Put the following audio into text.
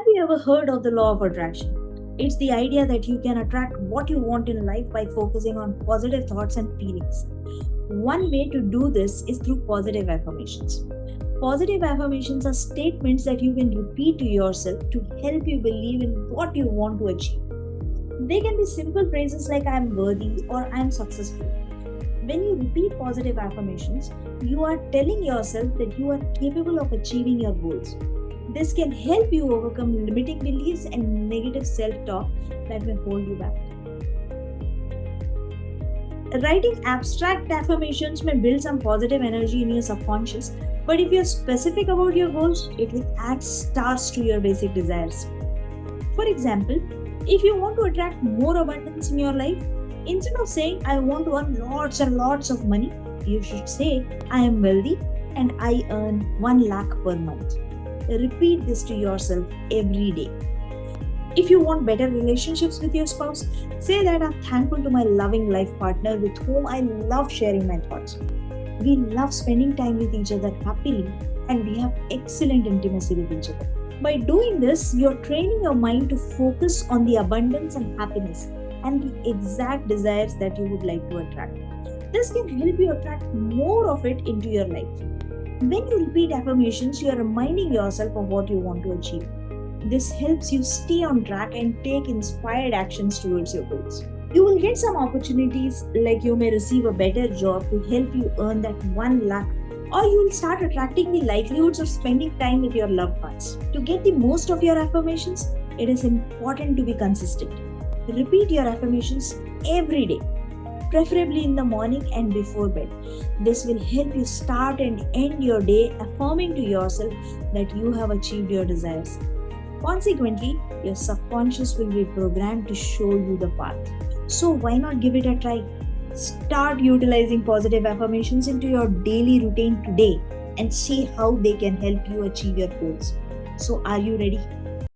you ever heard of the law of attraction? It's the idea that you can attract what you want in life by focusing on positive thoughts and feelings. One way to do this is through positive affirmations. Positive affirmations are statements that you can repeat to yourself to help you believe in what you want to achieve. They can be simple phrases like I am worthy or I am successful. When you repeat positive affirmations, you are telling yourself that you are capable of achieving your goals. This can help you overcome limiting beliefs and negative self talk that may hold you back. Writing abstract affirmations may build some positive energy in your subconscious, but if you're specific about your goals, it will add stars to your basic desires. For example, if you want to attract more abundance in your life, instead of saying, I want to earn lots and lots of money, you should say, I am wealthy and I earn 1 lakh per month. Repeat this to yourself every day. If you want better relationships with your spouse, say that I'm thankful to my loving life partner with whom I love sharing my thoughts. We love spending time with each other happily and we have excellent intimacy with each other. By doing this, you're training your mind to focus on the abundance and happiness and the exact desires that you would like to attract. This can help you attract more of it into your life. When you repeat affirmations, you are reminding yourself of what you want to achieve. This helps you stay on track and take inspired actions towards your goals. You will get some opportunities, like you may receive a better job to help you earn that 1 lakh, or you will start attracting the livelihoods of spending time with your loved ones. To get the most of your affirmations, it is important to be consistent. Repeat your affirmations every day, preferably in the morning and before bed. This will help you start and end your day affirming to yourself that you have achieved your desires. Consequently, your subconscious will be programmed to show you the path. So why not give it a try? Start utilizing positive affirmations into your daily routine today and see how they can help you achieve your goals. So are you ready?